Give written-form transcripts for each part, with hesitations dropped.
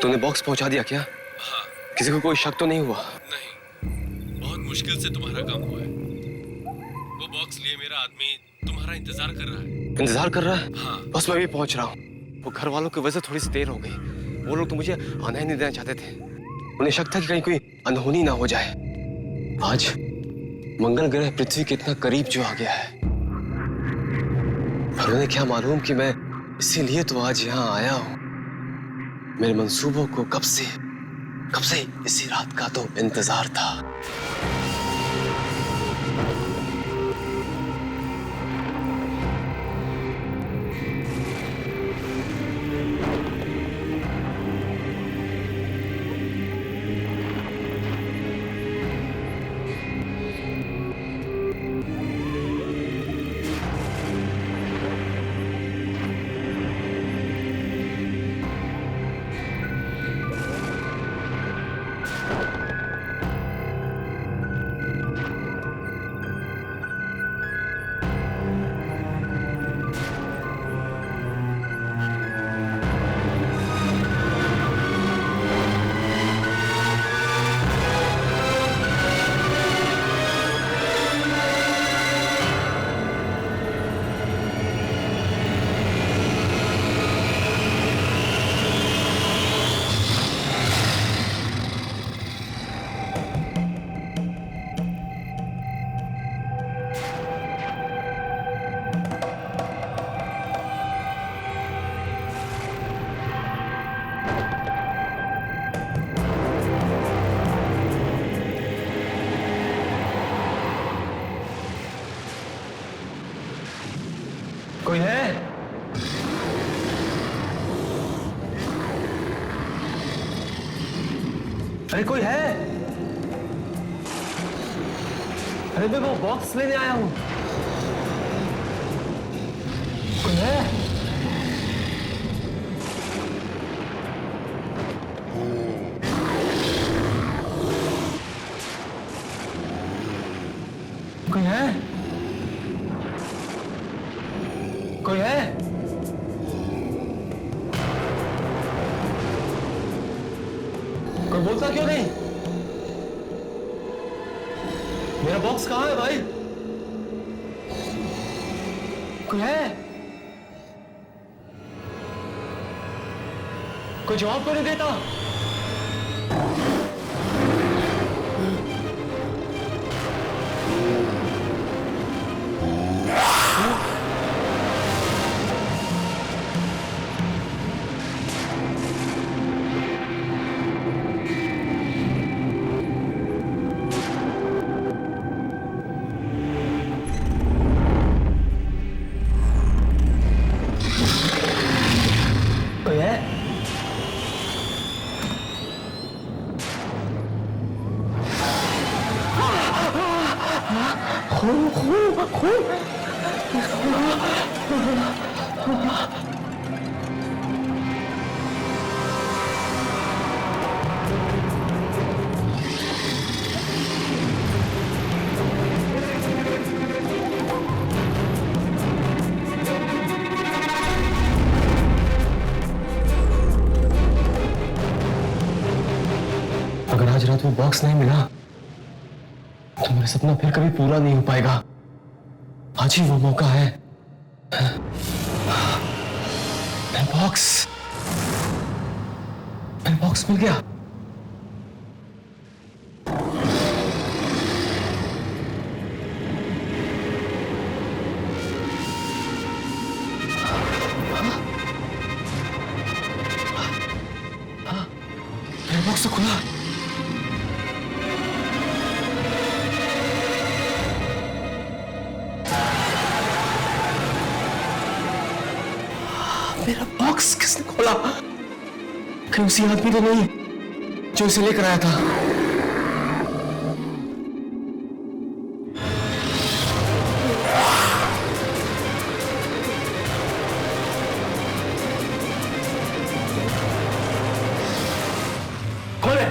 तूने बॉक्स पहुंचा दिया क्या? हाँ। किसी को कोई शक तो नहीं हुआ? नहीं, बहुत मुश्किल से तुम्हारा काम हुआ है। वो बॉक्स लिए मेरा आदमी तुम्हारा इंतजार कर रहा है। इंतजार कर रहा है? हाँ। बस मैं भी पहुंच रहा हूँ। वो घर वालों की वजह से थोड़ी सी देर हो गई। वो लोग तो मुझे आना ही नहीं देना चाहते थे। उन्हें शक था कि कहीं कोई अनहोनी ना हो जाए। आज मंगल ग्रह पृथ्वी के इतना करीब जो आ गया है, पर उन्हें क्या मालूम कि मैं इसीलिए तो आज यहाँ आया हूँ। मेरे मंसूबों को कब से इसी रात का तो इंतजार था। कोई है? अरे कोई है? अरे मैं वो बॉक्स लेने आया हूं। कोई है? कोई है? कोई है? कोई बोलता क्यों नहीं? मेरा बॉक्स कहां है भाई? कोई है? कोई जवाब क्यों नहीं देता? कोई है? अगर आज रात वो बॉक्स नहीं मिला तो मेरा सपना फिर कभी पूरा नहीं हो पाएगा। आज ही वो मौका है। मेरा बॉक्स मिल गया। मेरा बॉक्स तो खुला। मेरा बॉक्स किसने खोला? कहीं उसी आदमी तो नहीं जो इसे लेकर आया था? कौन है?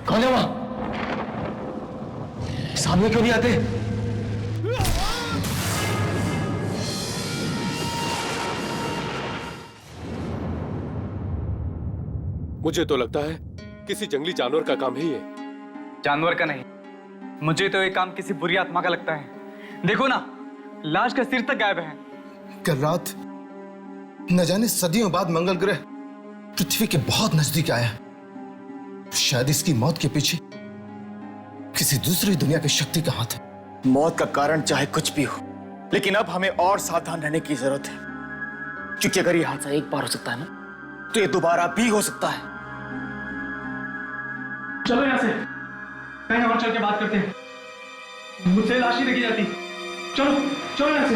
कौन है वहां? सामने क्यों नहीं आते? मुझे तो लगता है किसी जंगली जानवर का काम है ये। जानवर का नहीं, मुझे तो ये काम किसी बुरी आत्मा का लगता है। देखो ना, लाश का सिर तक गायब है। कल रात न जाने सदियों बाद मंगल ग्रह पृथ्वी के बहुत नजदीक आया। शायद इसकी मौत के पीछे किसी दूसरी दुनिया की शक्ति का हाथ है। मौत का कारण चाहे कुछ भी हो, लेकिन अब हमें और सावधान रहने की जरूरत है, क्योंकि अगर यह हादसा एक बार हो सकता है ना, तो ये दोबारा भी हो सकता है। चलो यहाँ से कहीं और चल के बात करते हैं। मुझसे लाश ही देखी जाती। चलो चलो यहाँ से।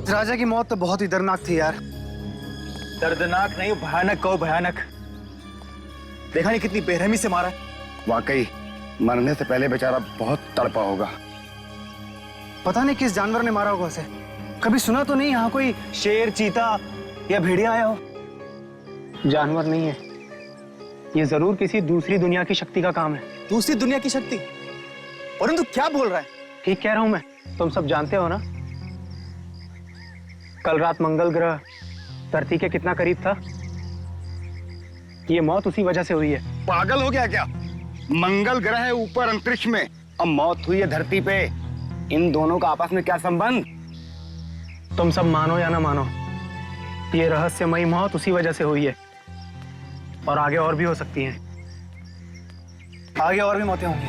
राजा की मौत तो बहुत ही दर्दनाक थी यार। दर्दनाक नहीं, भयानक कहो भयानक। देखा नहीं कितनी बेरहमी से मारा है। वाकई मरने से पहले बेचारा बहुत तड़पा होगा। पता नहीं किस जानवर ने मारा होगा उसे। कभी सुना तो नहीं यहाँ कोई शेर, चीता या भेड़िया आया हो। जानवर नहीं है, ये जरूर किसी दूसरी दुनिया की शक्ति का काम है। दूसरी दुनिया की शक्ति? परंतु क्या बोल रहा है? ठीक कह रहा हूं मैं। तुम सब जानते हो ना, कल रात मंगल ग्रह धरती के कितना करीब था। ये मौत उसी वजह से हुई है। पागल हो गया क्या? मंगल ग्रह है ऊपर अंतरिक्ष में, अब मौत हुई है धरती पे। इन दोनों का आपस में क्या संबंध? तुम सब मानो या ना मानो, ये रहस्यमयी मौत उसी वजह से हुई है, और आगे और भी हो सकती हैं। आगे और भी मौतें होंगी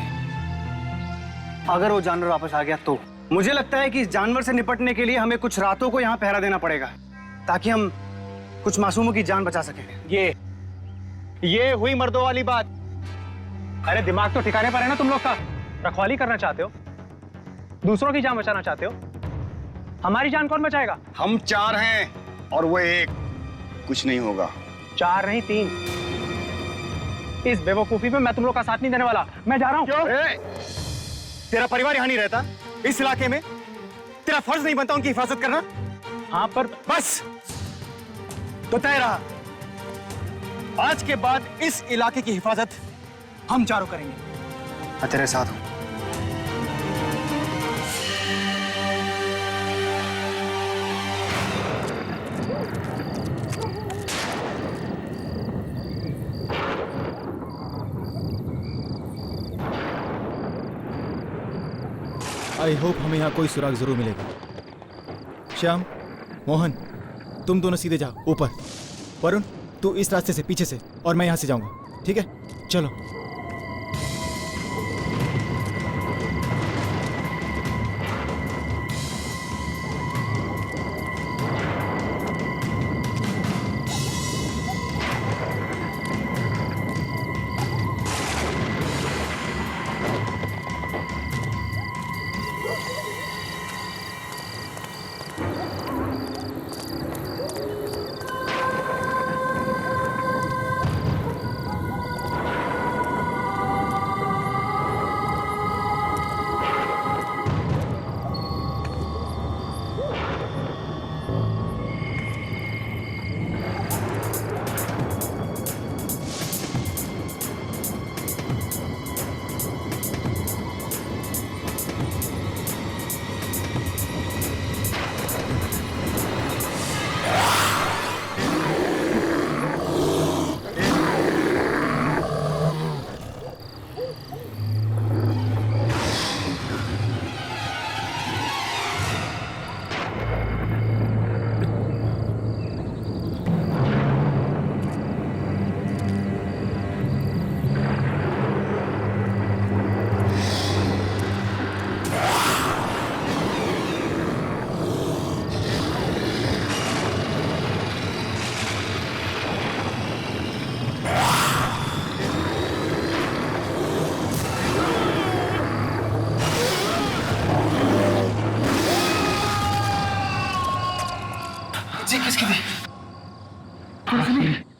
अगर वो जानवर वापस आ गया तो। मुझे लगता है कि इस जानवर से निपटने के लिए हमें कुछ रातों को यहाँ पहरा देना पड़ेगा, ताकि हम कुछ मासूमों की जान बचा सकें। ये हुई मर्दों वाली बात। अरे दिमाग तो ठिकाने पर है ना तुम लोग का। रखवाली करना चाहते हो, दूसरों की जान बचाना चाहते हो। हमारी जान कौन बचाएगा? हम 4 हैं और वो 1। कुछ नहीं होगा। 4 नहीं 3। इस बेवकूफी में मैं तुम लोग का साथ नहीं देने वाला। मैं जा रहा हूँ। तेरा परिवार यहाँ नहीं रहता इस इलाके में? तेरा फर्ज नहीं बनता उनकी हिफाजत करना? हाँ पर बस तो तय रहा, आज के बाद इस इलाके की हिफाजत हम चारों करेंगे। मैं तेरे साथ हूँ। आई होप हमें यहाँ कोई सुराग जरूर मिलेगा। श्याम, मोहन, तुम दोनों सीधे जाओ ऊपर। वरुण, तू इस रास्ते से पीछे से, और मैं यहाँ से जाऊंगा। ठीक है, चलो। जी किसकी थी?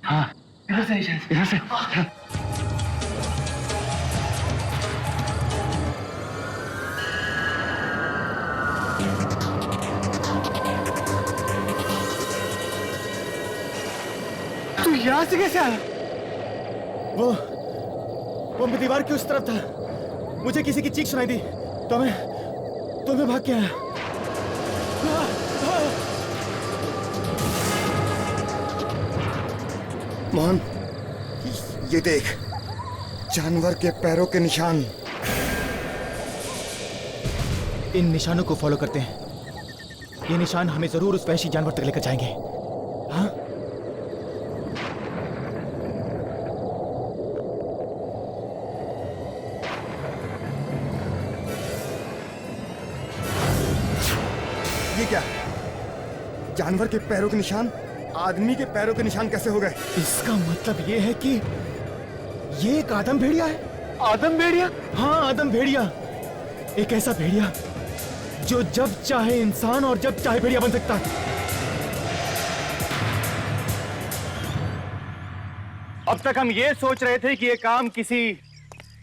हाँ इधर से इधर से। तू यहाँ से कैसे आया? वो दीवार की उस तरफ था। मुझे किसी की चीख सुनाई दी तो मैं भाग के आया। मोहन, ये देख, जानवर के पैरों के निशान। इन निशानों को फॉलो करते हैं। ये निशान हमें जरूर उस वहशी जानवर तक लेकर जाएंगे। हाँ? ये क्या? जानवर के पैरों के निशान आदमी के पैरों के निशान कैसे हो गए? इसका मतलब ये है कि ये एक आदम भेड़िया है। आदम भेड़िया? हाँ, आदम भेड़िया। एक ऐसा भेड़िया जो जब चाहे इंसान और जब चाहे भेड़िया बन सकता है। अब तक हम ये सोच रहे थे कि ये काम किसी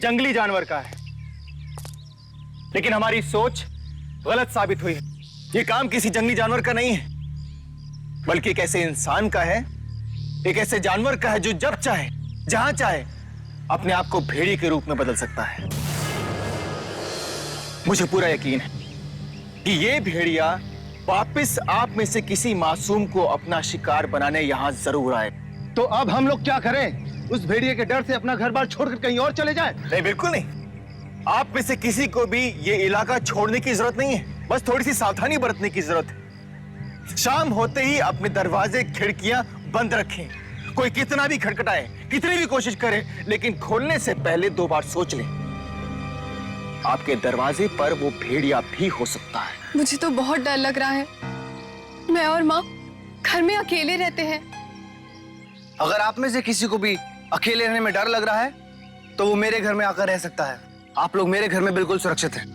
जंगली जानवर का है, लेकिन हमारी सोच गलत साबित हुई। ये काम किसी जंगली जानवर का नहीं है, बल्कि एक ऐसे इंसान का है, एक ऐसे जानवर का है जो जब चाहे जहां चाहे अपने आप को भेड़िए के रूप में बदल सकता है। मुझे पूरा यकीन है कि ये भेड़िया वापस आप में से किसी मासूम को अपना शिकार बनाने यहां जरूर आए। तो अब हम लोग क्या करें? उस भेड़िए के डर से अपना घर बार छोड़कर कहीं और चले जाएं? नहीं, बिल्कुल नहीं। आप में से किसी को भी ये इलाका छोड़ने की जरूरत नहीं है, बस थोड़ी सी सावधानी बरतने की जरूरत है। शाम होते ही अपने दरवाजे खिड़कियां बंद रखें। कोई कितना भी खटखटाए, कितनी भी कोशिश करे, लेकिन खोलने से पहले 2 बार सोच लें। आपके दरवाजे पर वो भेड़िया भी हो सकता है। मुझे तो बहुत डर लग रहा है। मैं और माँ घर में अकेले रहते हैं। अगर आप में से किसी को भी अकेले रहने में डर लग रहा है तो वो मेरे घर में आकर रह सकता है। आप लोग मेरे घर में बिल्कुल सुरक्षित हैं।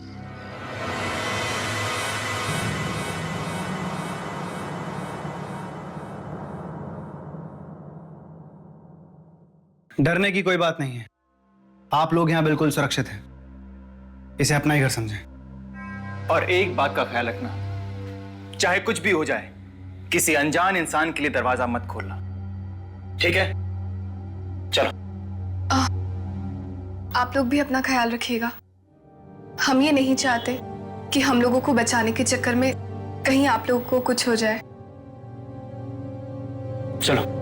डरने की कोई बात नहीं है। आप लोग यहां बिल्कुल सुरक्षित हैं। इसे अपना ही घर समझें। और एक बात का ख्याल रखना, चाहे कुछ भी हो जाए, किसी अनजान इंसान के लिए दरवाजा मत खोलना, ठीक है? चलो। आप लोग भी अपना ख्याल रखिएगा। हम ये नहीं चाहते कि हम लोगों को बचाने के चक्कर में कहीं आप लोगों को कुछ हो जाए। चलो।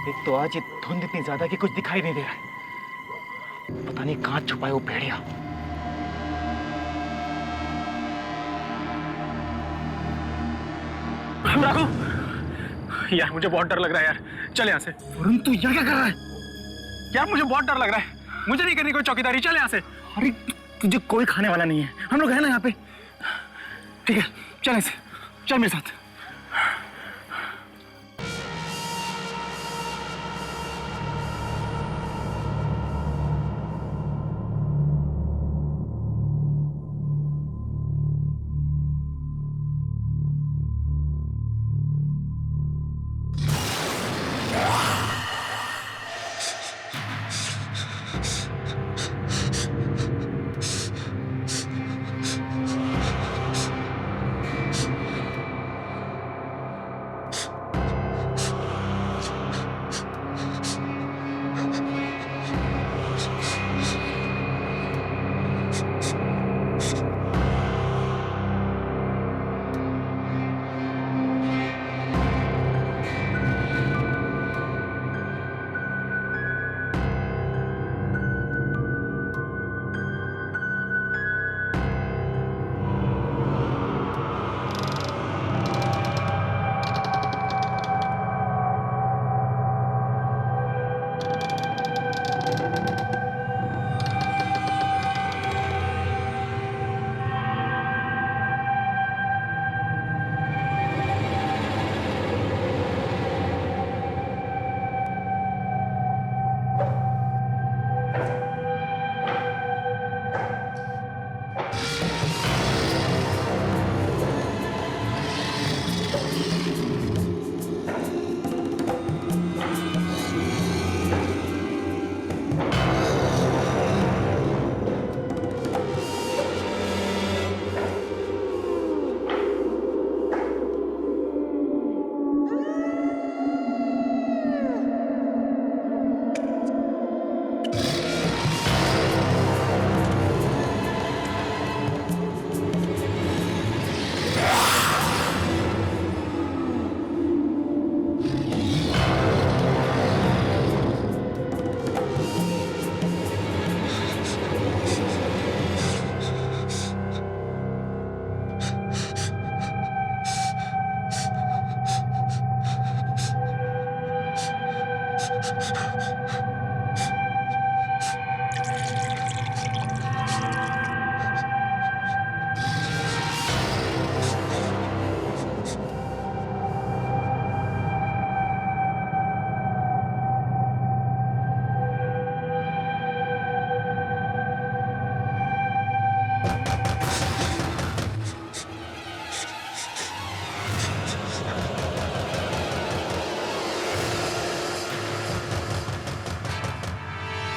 एक तो आज ये धुंध इतनी ज्यादा कि कुछ दिखाई नहीं दे रहा है। पता नहीं कहां छुपा है वो भेड़िया। राघव, यार मुझे बहुत डर लग रहा है यार, चल यहाँ से। वरुण तू यहाँ क्या कर रहा है? यार मुझे बहुत डर लग रहा है, मुझे नहीं करनी कोई चौकीदारी, चल यहाँ से। अरे तुझे कोई खाने वाला नहीं है, हम लोग हैं ना यहाँ पे। ठीक है चल ऐसे, चल मेरे साथ।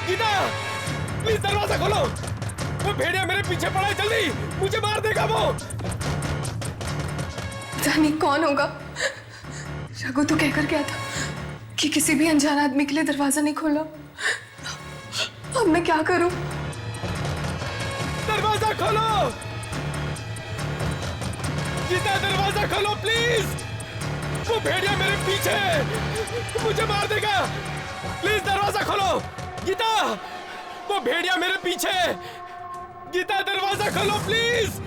गीता प्लीज दरवाजा खोलो, वो भेड़िया मेरे पीछे पड़ा है, जल्दी मुझे मार देगा वो। जानी कौन होगा? रघु तो कहकर गया था कि किसी भी अनजान आदमी के लिए दरवाजा नहीं खोला। अब मैं क्या करूं? दरवाजा खोलो गीता, दरवाजा खोलो प्लीज, वो भेड़िया मेरे पीछे है, मुझे मार देगा। प्लीज दरवाजा खोलो गीता, वो भेड़िया मेरे पीछे है। गीता दरवाजा खोलो प्लीज।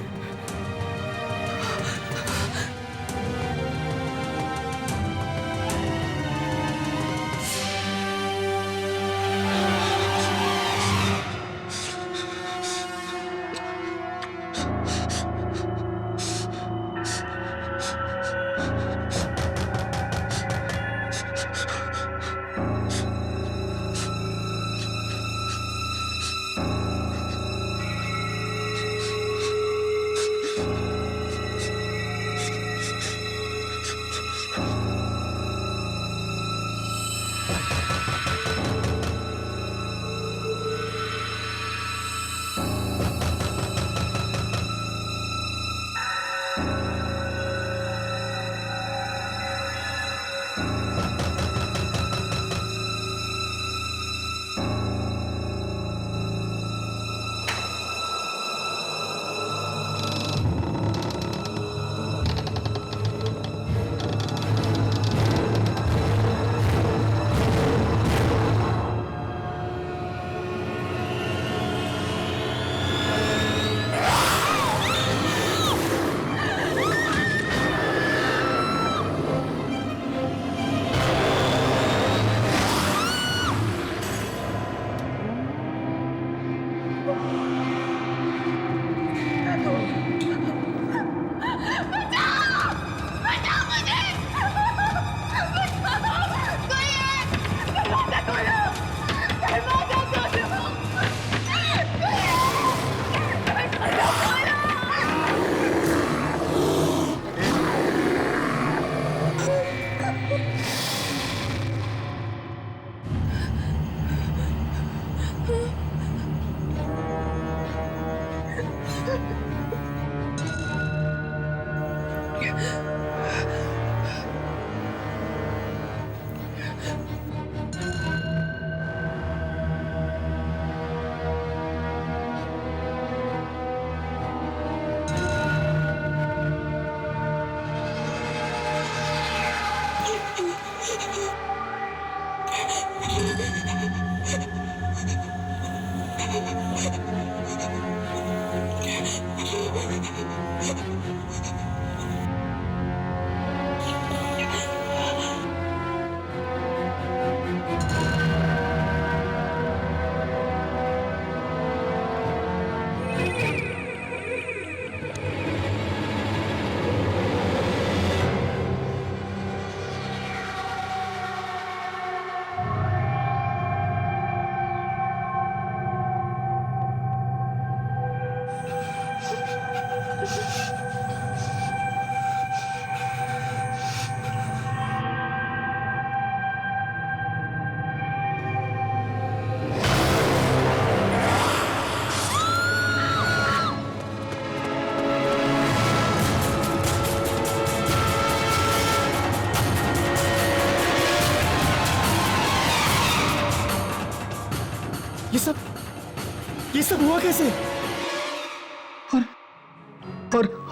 ये सब हुआ कैसे?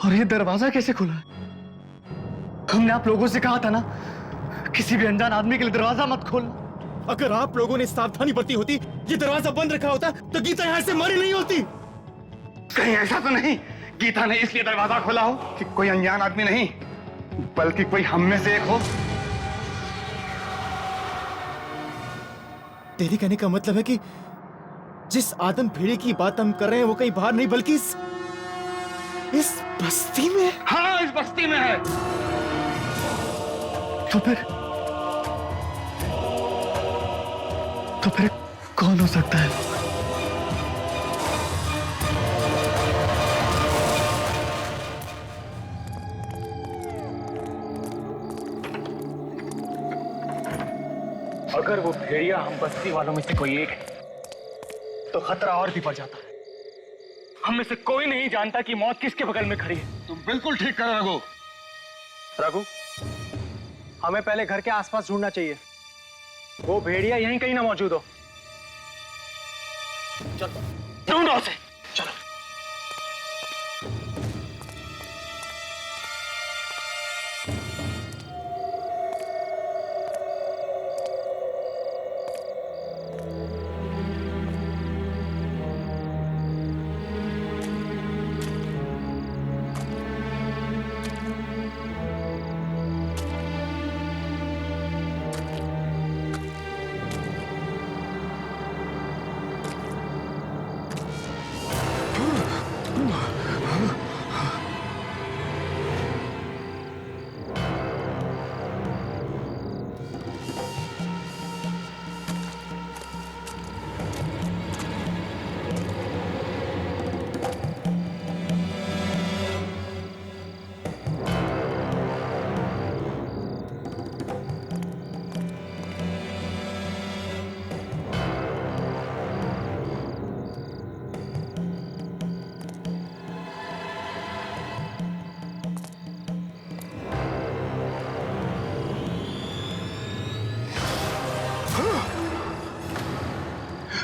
और ये दरवाजा कैसे खुला? हमने आप लोगों से कहा था ना, किसी भी अनजान आदमी के लिए दरवाजा मत खोलना। अगर आप लोगों ने सावधानी बरती होती, ये दरवाजा बंद रखा होता, तो गीता यहाँ से मरी नहीं होती। कहीं ऐसा तो नहीं गीता ने इसलिए दरवाजा खोला हो कि कोई अनजान आदमी नहीं, बल्कि कोई हम में से एक हो। तेरे कहने का मतलब है कि जिस आदम भेड़िए की बात हम कर रहे हैं वो कहीं बाहर नहीं बल्कि इस बस्ती में? हाँ, इस बस्ती में है। तो फिर कौन हो सकता है? अगर वो भेड़िया हम बस्ती वालों में से कोई एक है तो खतरा और भी बढ़ जाता है। हम में से कोई नहीं जानता कि मौत किसके बगल में खड़ी है। तुम बिल्कुल ठीक कर रहे हो रघु, हमें पहले घर के आसपास ढूंढना चाहिए। वो भेड़िया यहीं कहीं ना मौजूद हो। चलो ढूंढो उसे, चलो।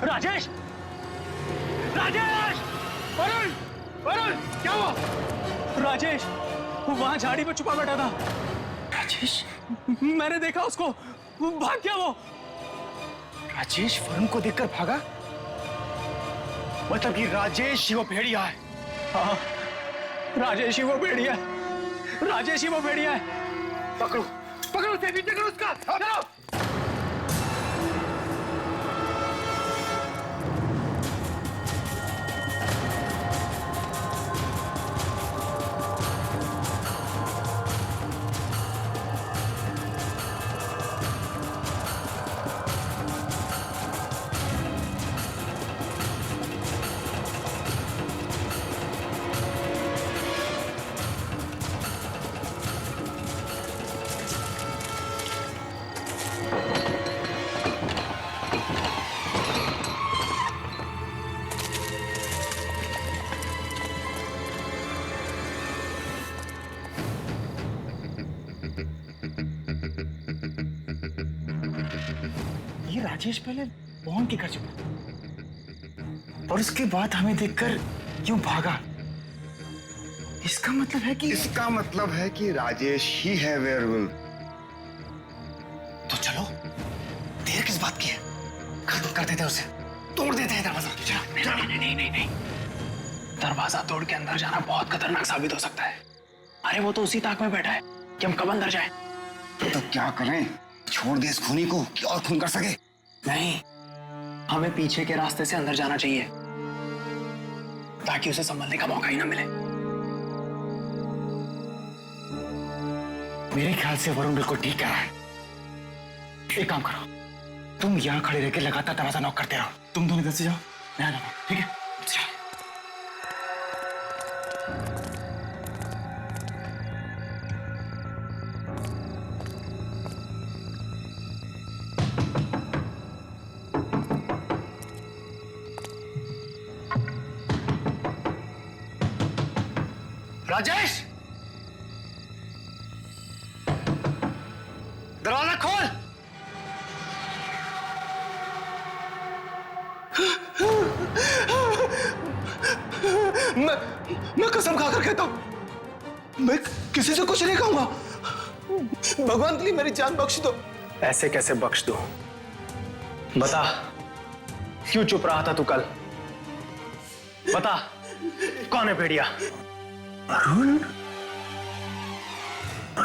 राजेश! राजेश! वरुण! वरुण! क्या हुआ? राजेश वो वहां झाड़ी में छुपा बैठा था। राजेश? मैंने देखा उसको, वो भाग गया। वो राजेश वरुण को देखकर भागा? मतलब कि राजेश ही वो भेड़िया है? हाँ, राजेश ही वो भेड़िया है। राजेश ही वो भेड़िया है। पकड़ो पकड़ो उसे, पीछे करो उसका। चलो। राजेश पहले मोहन के घर चुका और उसके बाद हमें देखकर क्यों भागा? इसका मतलब है कि राजेश ही है वेयरवुल्फ। तो चलो, देर किस बात की है? खत्म कर देते उसे, तोड़ देते हैं दरवाजा। नहीं। दरवाजा तोड़ के अंदर जाना बहुत खतरनाक साबित हो सकता है। अरे वो तो उसी ताक में बैठा है कि हम कब अंदर जाएं। तो क्या करें? छोड़ दे इस खूनी को कि और खून कर सके? नहीं, हमें पीछे के रास्ते से अंदर जाना चाहिए ताकि उसे संभलने का मौका ही ना मिले। मेरे ख्याल से वरुण बिल्कुल ठीक कह रहा है। एक काम करो, तुम यहाँ खड़े रहकर लगातार दरवाजा नॉक करते रहो। तुम दोनों इधर से जाओ, मैं आ जाऊंगा, ठीक है? चलो। राजेश, दरवाजा खोल। मैं कसम खाकर कहता हूं, मैं किसी से कुछ नहीं कहूंगा। भगवान के लिए मेरी जान बख्श दो। ऐसे कैसे बख्श दूं? बता, क्यों चुप रहा था तू कल? बता, कौन है भेड़िया? अरुण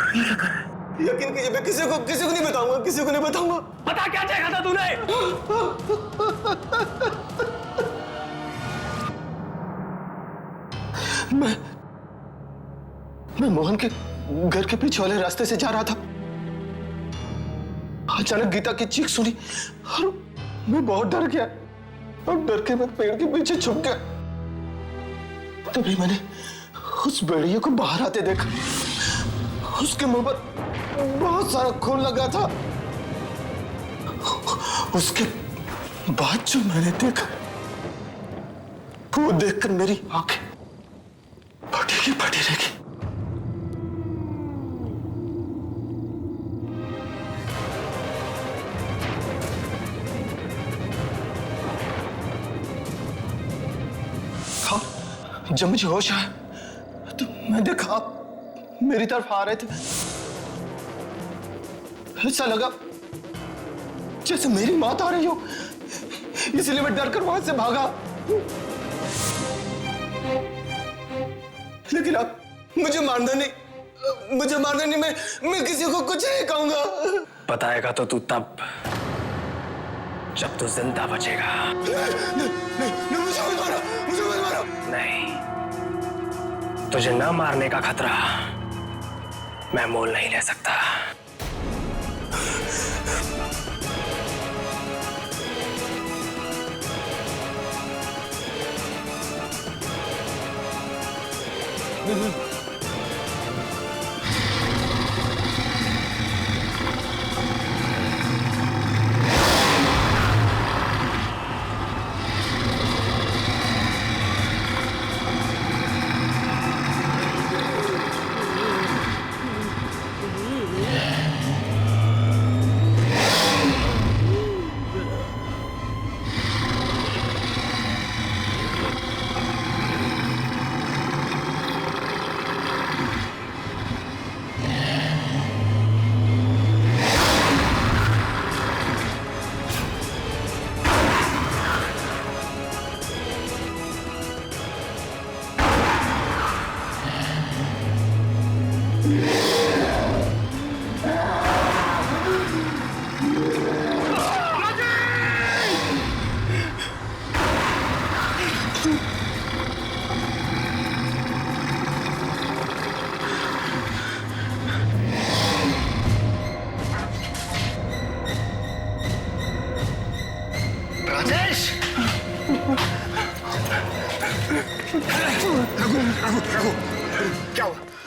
ये क्या कर रहा है? यकीन कीजिए, मैं किसी को नहीं बताऊंगा, किसी को नहीं बताऊंगा। बता, क्या देखा था तूने? मैं मोहन के घर के पीछे वाले रास्ते से जा रहा था। अचानक गीता की चीख सुनी और मैं बहुत डर गया और डर के मैं पेड़ के पीछे छुप गया। तभी मैंने उस भेड़िए को बाहर आते देखा। उसके मुंह पर बहुत सारा खून लगा था। उसके बाद जो मैंने देखा वो देखकर मेरी आंखें फटी की फटी रह गई। जब मुझे होश आया तो मैं देखा आप मेरी तरफ आ रहे थे। ऐसा लगा जैसे मेरी मौत आ रही हो, इसलिए मैं डर कर वहां से भागा। लेकिन आप मुझे मारना नहीं, मैं किसी को कुछ नहीं कहूंगा। बताएगा तो तू तब जब तू जिंदा बचेगा। नहीं, मुझे मत मारो। नहीं, तुझे न मारने का खतरा मैं मोल नहीं ले सकता।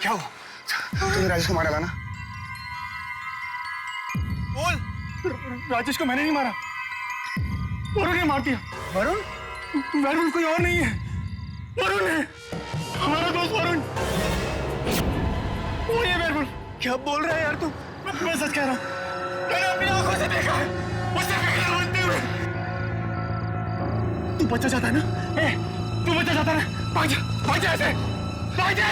क्या हुआ? तुमने राजेश को मारा था ना? बोल। राजेश को मैंने नहीं मारा, वरुण ने मार दिया। वरुण कोई और नहीं है, वरुण है, हमारा दोस्त वरुण। वो ये वरुण। क्या बोल रहा है यार तू? मैं सच कह रहा हूँ, मैंने अपनी आंखों से देखा है उसे विकराल बनते हुए। तू बचा जाता है ना? तू बचा जाता है ना? भाग जा ऐसे, भाग जा।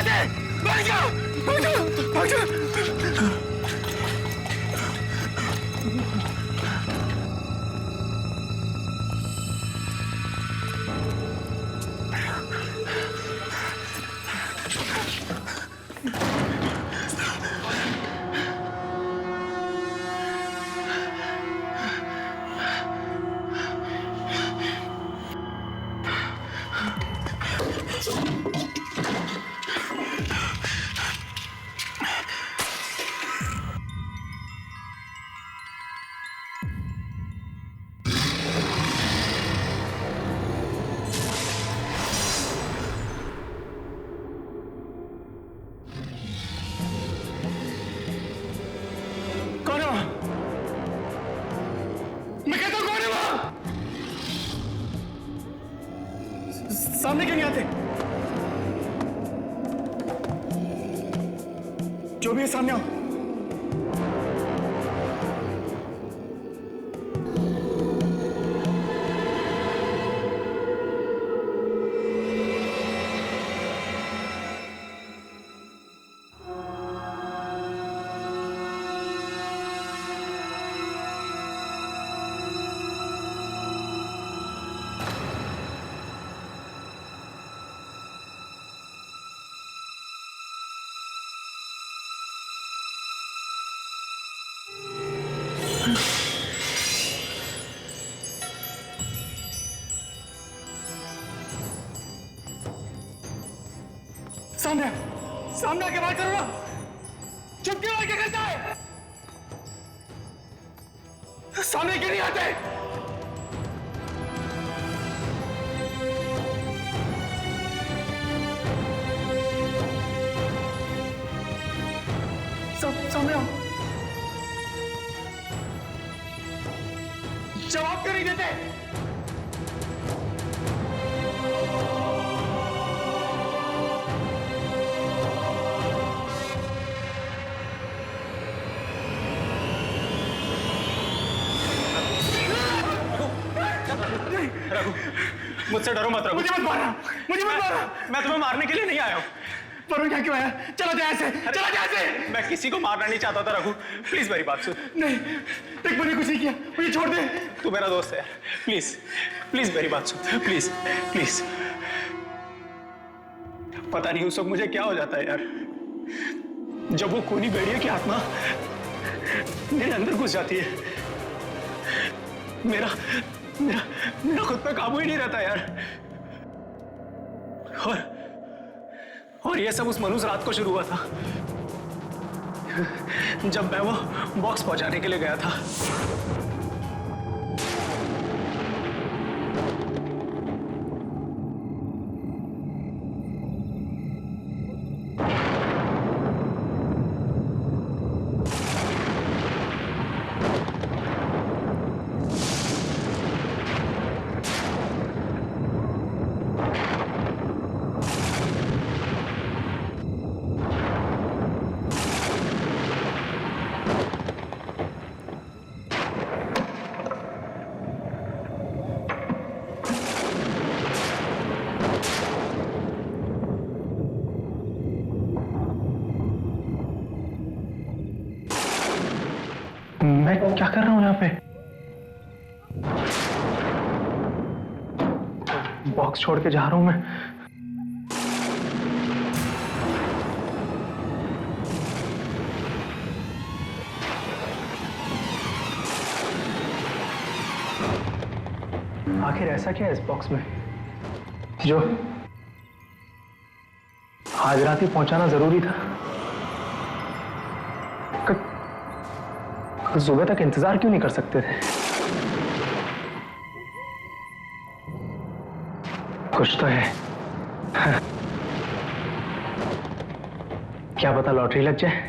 सामने क्यों नहीं आते? जो भी है सामने आओ। सामने आके बात करो ना। चुप क्यों आके करता है? सामने क्यों नहीं आते? सामने आओ। जवाब क्यों नहीं देते? मुझसे डरो मत रघु। मुझे मत मारना, मुझे मत मारना। मैं तुम्हें मारने के लिए नहीं आया हूँ। वरुण क्या क्यों आया? चलो जा ऐसे, चलो जा ऐसे। मैं किसी को मारना नहीं चाहता था रघु। प्लीज मेरी बात सुन। नहीं, देख मैंने कुछ नहीं किया, मुझे छोड़ दे। तू मेरा दोस्त है, प्लीज प्लीज मेरी बात सुन, प्लीज प्लीज। पता नहीं उस वक्त मुझे क्या हो जाता है यार, जब वो खूनी भेड़िया की आत्मा मेरे अंदर घुस जाती है। मेरा मेरा मेरा खुद पे काबू ही नहीं रहता यार। और ये सब उस मनुष्य रात को शुरू हुआ था, जब मैं वो बॉक्स पहुंचाने के लिए गया था। मैं क्या कर रहा हूं यहाँ पे? बॉक्स छोड़ के जा रहा हूं मैं। आखिर ऐसा क्या है इस बॉक्स में जो आज रात ही पहुंचाना जरूरी था? सुबह तक इंतजार क्यों नहीं कर सकते थे? कुछ तो है। क्या पता लॉटरी लग जाए।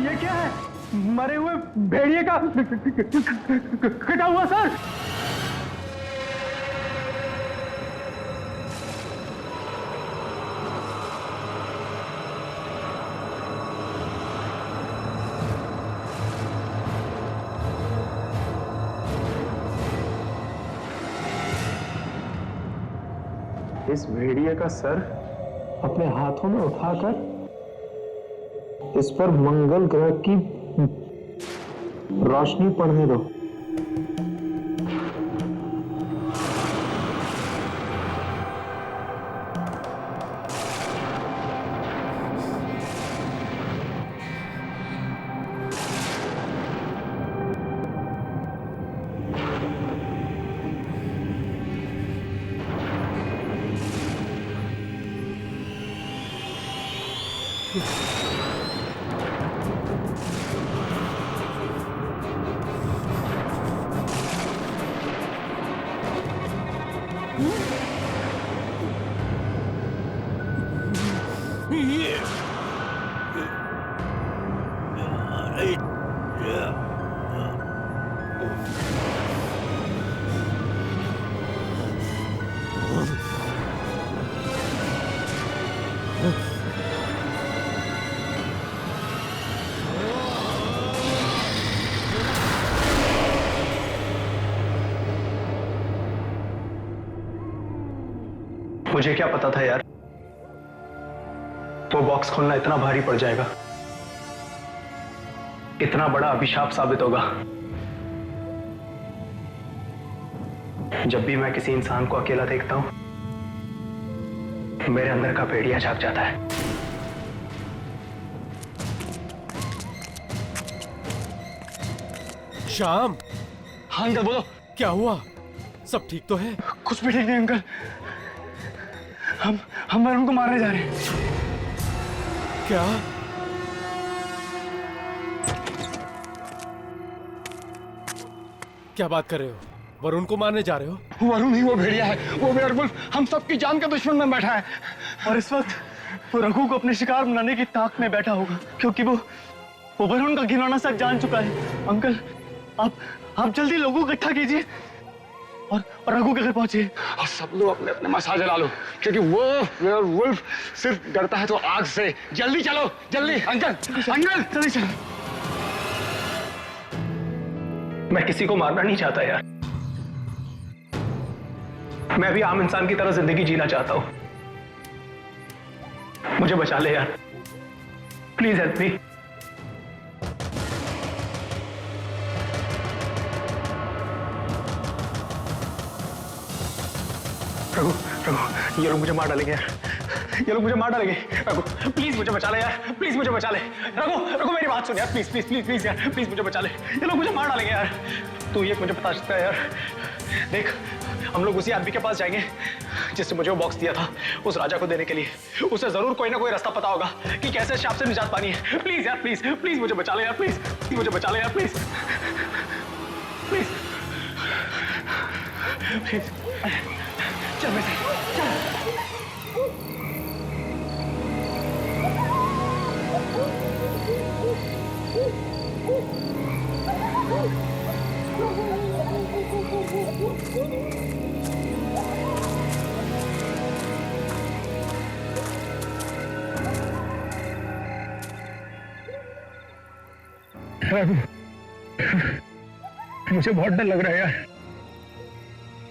ये क्या है? मरे हुए भेड़िए का कटा हुआ सर। इस भेड़िए का सर अपने हाथों में उठाकर इस पर मंगल ग्रह की रोशनी पड़ने दो। मुझे क्या पता था यार, वो बॉक्स खोलना इतना भारी पड़ जाएगा, इतना बड़ा अभिशाप साबित होगा। जब भी मैं किसी इंसान को अकेला देखता हूं, मेरे अंदर का भेड़िया जाग जाता है। श्याम, हाँ अंकल बोलो। क्या हुआ? सब ठीक तो है? कुछ भी ठीक नहीं अंकल, हम वरुण को मारने जा रहे हैं। क्या? क्या बात कर रहे हो? वरुण को मारने जा रहे हो? वरुण ही वो भेड़िया है, वो वेयरवुल्फ हम सबकी जान का दुश्मन में बैठा है। और इस वक्त वो रघु को अपने शिकार बनाने की ताक में बैठा होगा, क्योंकि वो वरुण का घिनौना सच जान चुका है। अंकल आप जल्दी लोगों को इकट्ठा कीजिए और रघु के घर पहुंचिए। और सब लोग अपने अपने मसाज जला लो, क्योंकि वो वेयरवुल्फ सिर्फ डरता है तो आग से। जल्दी चलो, जल्दी। अंकल जल्दी चलो। मैं किसी को मारना नहीं चाहता यार, मैं भी आम इंसान की तरह जिंदगी जीना चाहता हूं। मुझे बचा ले यार, प्लीज हेल्प मी। रघु, ये लोग मुझे मार डालेंगे यार, ये लोग मुझे मार डालेंगे। रघु प्लीज मुझे बचा ले यार, प्लीज मुझे बचा ले। रघु मेरी बात सुन यार, प्लीज प्लीज प्लीज प्लीज यार, प्लीज मुझे बचा ले। ये लोग मुझे मार डालेंगे यार। तू ये मुझे बता सकता है यार? देख, हम लोग उसी आदमी के पास जाएंगे जिसने मुझे वो बॉक्स दिया था उस राजा को देने के लिए। उसे जरूर कोई ना कोई रास्ता पता होगा कि कैसे शाप से निजात पानी है। प्लीज यार, प्लीज प्लीज मुझे बचा ले यार, प्लीज मुझे बचा ले यार, प्लीज प्लीज प्लीज। चल बेटे, चल। मुझे बहुत डर लग रहा है यार,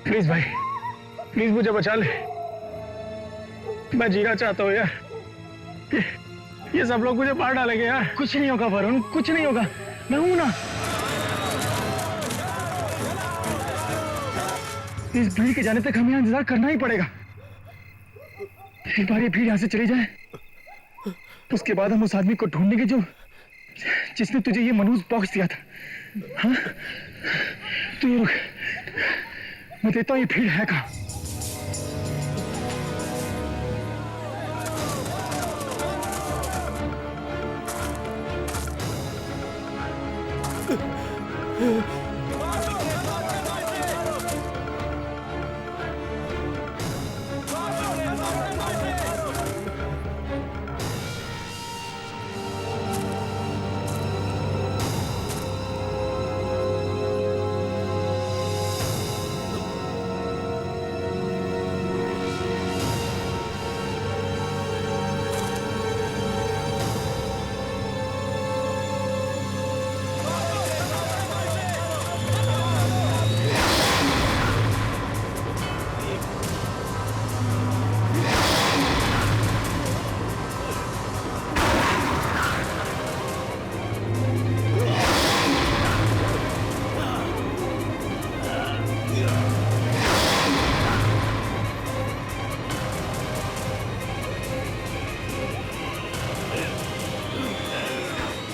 प्लीज भाई, प्लीज मुझे बचा ले। मैं जीना चाहता हूँ यार, ये सब लोग मुझे मार डालेंगे यार। कुछ नहीं होगा वरुण, कुछ नहीं होगा, मैं हूं ना। इस भीड़ के जाने तक हमें इंतजार करना ही पड़ेगा। एक बार ये भीड़ यहां से चली जाए, उसके बाद हम उस आदमी को ढूंढेंगे जिसने तुझे ये मनहूस बॉक्स दिया था। हाँ, तो ये रुक, मैं देता हूँ ये भीड़ है कहाँ।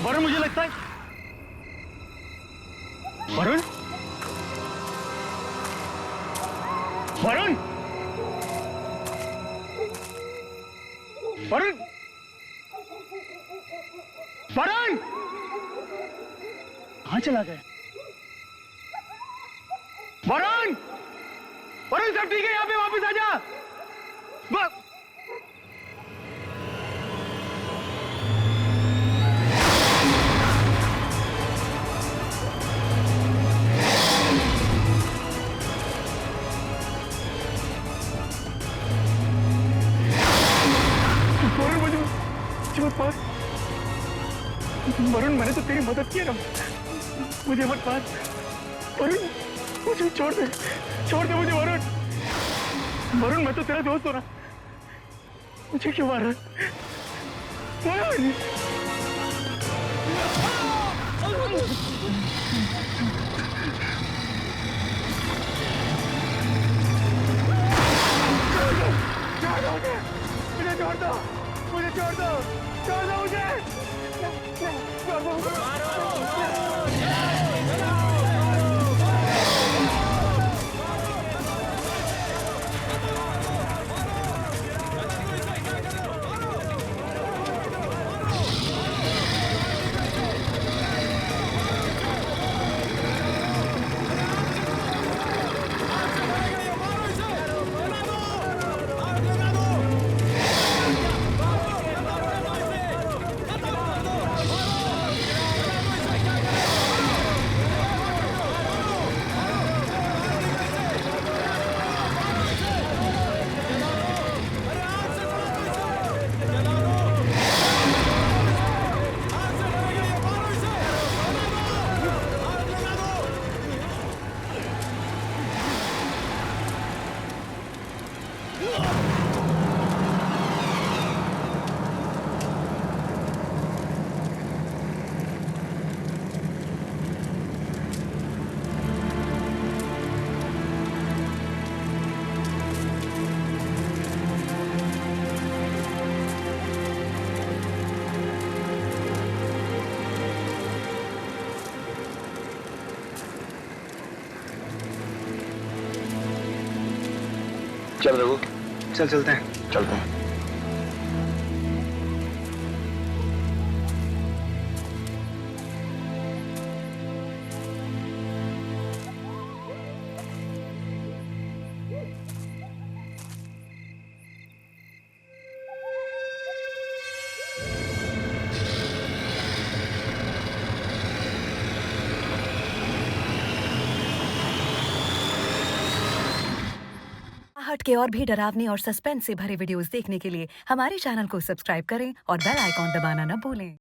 वरुण, मुझे लगता है वरुण, वरुण, वरुण, वरुण कहाँ चला गया? वरुण, वरुण सब ठीक है? यहाँ पे वापस आ जा। वरुण, मैंने तो तेरी मदद की ना, मुझे मत मार। वरुण, मुझे छोड़ दे मुझे वरुण। वरुण, मैं तो तेरा दोस्त हूं ना। मुझे क्यों मार रहा है? मुझे छोड़ दो, मुझे छोड़ दो, छोड़ दो मुझे, छोड़ दो। चल रघु, चल चलते हैं। चलते हैं। हट के और भी डरावनी और सस्पेंस से भरे वीडियोस देखने के लिए हमारे चैनल को सब्सक्राइब करें और बेल आइकॉन दबाना न भूलें।